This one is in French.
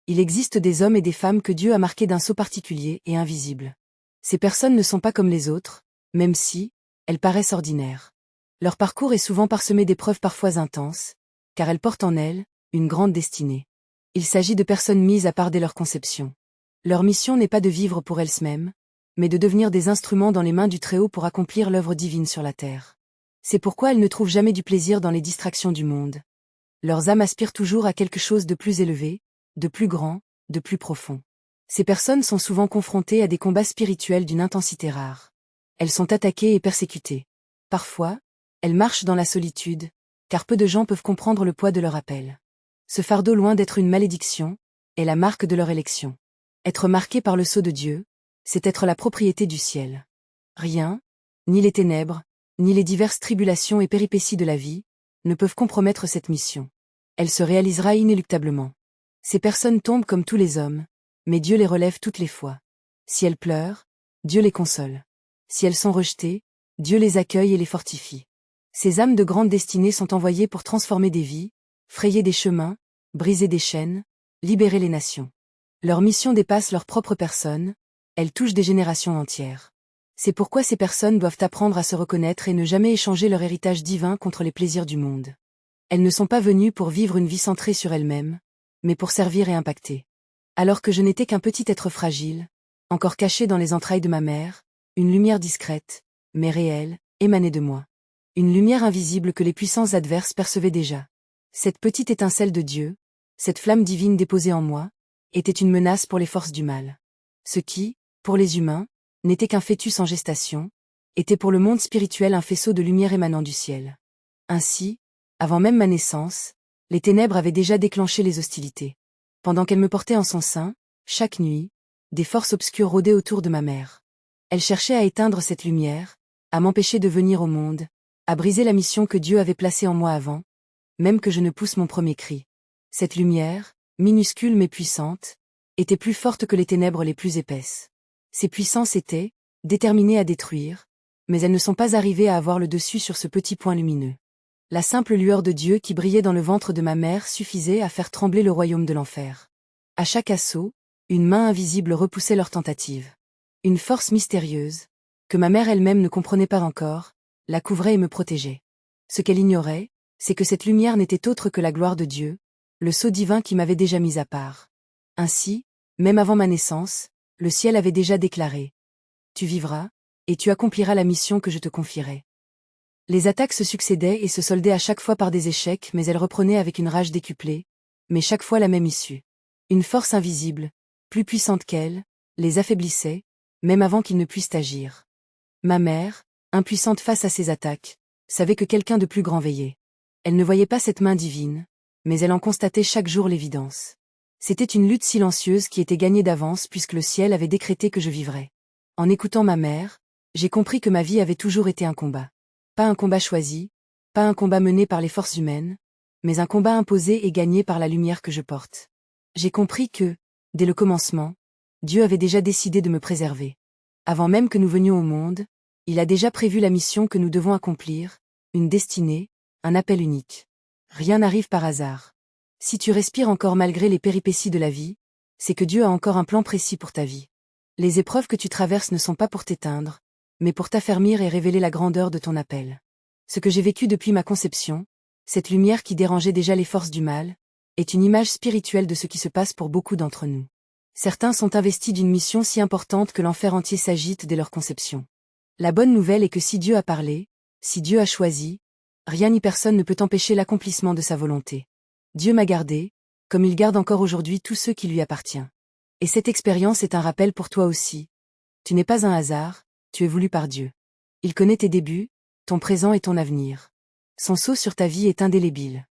Il existe des hommes et des femmes que Dieu a marqués d'un sceau particulier et invisible. Ces personnes ne sont pas comme les autres, même si elles paraissent ordinaires. Leur parcours est souvent parsemé d'épreuves parfois intenses, car elles portent en elles une grande destinée. Il s'agit de personnes mises à part dès leur conception. Leur mission n'est pas de vivre pour elles-mêmes, mais de devenir des instruments dans les mains du Très-Haut pour accomplir l'œuvre divine sur la terre. C'est pourquoi elles ne trouvent jamais du plaisir dans les distractions du monde. Leurs âmes aspirent toujours à quelque chose de plus élevé, de plus grand, de plus profond. Ces personnes sont souvent confrontées à des combats spirituels d'une intensité rare. Elles sont attaquées et persécutées. Parfois, elles marchent dans la solitude, car peu de gens peuvent comprendre le poids de leur appel. Ce fardeau, loin d'être une malédiction, est la marque de leur élection. Être marqué par le sceau de Dieu, c'est être la propriété du ciel. Rien, ni les ténèbres, ni les diverses tribulations et péripéties de la vie, ne peuvent compromettre cette mission. Elle se réalisera inéluctablement. Ces personnes tombent comme tous les hommes, mais Dieu les relève toutes les fois. Si elles pleurent, Dieu les console. Si elles sont rejetées, Dieu les accueille et les fortifie. Ces âmes de grande destinée sont envoyées pour transformer des vies, frayer des chemins, briser des chaînes, libérer les nations. Leur mission dépasse leur propre personne, elle touche des générations entières. C'est pourquoi ces personnes doivent apprendre à se reconnaître et ne jamais échanger leur héritage divin contre les plaisirs du monde. Elles ne sont pas venues pour vivre une vie centrée sur elles-mêmes, mais pour servir et impacter. Alors que je n'étais qu'un petit être fragile, encore caché dans les entrailles de ma mère, une lumière discrète, mais réelle, émanait de moi. Une lumière invisible que les puissances adverses percevaient déjà. Cette petite étincelle de Dieu, cette flamme divine déposée en moi, était une menace pour les forces du mal. Ce qui, pour les humains, n'était qu'un fœtus en gestation, était pour le monde spirituel un faisceau de lumière émanant du ciel. Ainsi, avant même ma naissance, les ténèbres avaient déjà déclenché les hostilités. Pendant qu'elle me portait en son sein, chaque nuit, des forces obscures rôdaient autour de ma mère. Elles cherchaient à éteindre cette lumière, à m'empêcher de venir au monde, à briser la mission que Dieu avait placée en moi avant, même que je ne pousse mon premier cri. Cette lumière, minuscule mais puissante, était plus forte que les ténèbres les plus épaisses. Ces puissances étaient déterminées à détruire, mais elles ne sont pas arrivées à avoir le dessus sur ce petit point lumineux. La simple lueur de Dieu qui brillait dans le ventre de ma mère suffisait à faire trembler le royaume de l'enfer. À chaque assaut, une main invisible repoussait leurs tentatives. Une force mystérieuse, que ma mère elle-même ne comprenait pas encore, la couvrait et me protégeait. Ce qu'elle ignorait, c'est que cette lumière n'était autre que la gloire de Dieu, le sceau divin qui m'avait déjà mis à part. Ainsi, même avant ma naissance, le ciel avait déjà déclaré « Tu vivras, et tu accompliras la mission que je te confierai ». Les attaques se succédaient et se soldaient à chaque fois par des échecs, mais elles reprenaient avec une rage décuplée, mais chaque fois la même issue. Une force invisible, plus puissante qu'elles, les affaiblissait, même avant qu'ils ne puissent agir. Ma mère, impuissante face à ces attaques, savait que quelqu'un de plus grand veillait. Elle ne voyait pas cette main divine, mais elle en constatait chaque jour l'évidence. C'était une lutte silencieuse qui était gagnée d'avance puisque le ciel avait décrété que je vivrais. En écoutant ma mère, j'ai compris que ma vie avait toujours été un combat. Pas un combat choisi, pas un combat mené par les forces humaines, mais un combat imposé et gagné par la lumière que je porte. J'ai compris que, dès le commencement, Dieu avait déjà décidé de me préserver. Avant même que nous venions au monde, il a déjà prévu la mission que nous devons accomplir, une destinée, un appel unique. Rien n'arrive par hasard. Si tu respires encore malgré les péripéties de la vie, c'est que Dieu a encore un plan précis pour ta vie. Les épreuves que tu traverses ne sont pas pour t'éteindre, mais pour t'affermir et révéler la grandeur de ton appel. Ce que j'ai vécu depuis ma conception, cette lumière qui dérangeait déjà les forces du mal, est une image spirituelle de ce qui se passe pour beaucoup d'entre nous. Certains sont investis d'une mission si importante que l'enfer entier s'agite dès leur conception. La bonne nouvelle est que si Dieu a parlé, si Dieu a choisi, rien ni personne ne peut empêcher l'accomplissement de sa volonté. Dieu m'a gardé, comme il garde encore aujourd'hui tous ceux qui lui appartiennent. Et cette expérience est un rappel pour toi aussi. Tu n'es pas un hasard, tu es voulu par Dieu. Il connaît tes débuts, ton présent et ton avenir. Son sceau sur ta vie est indélébile.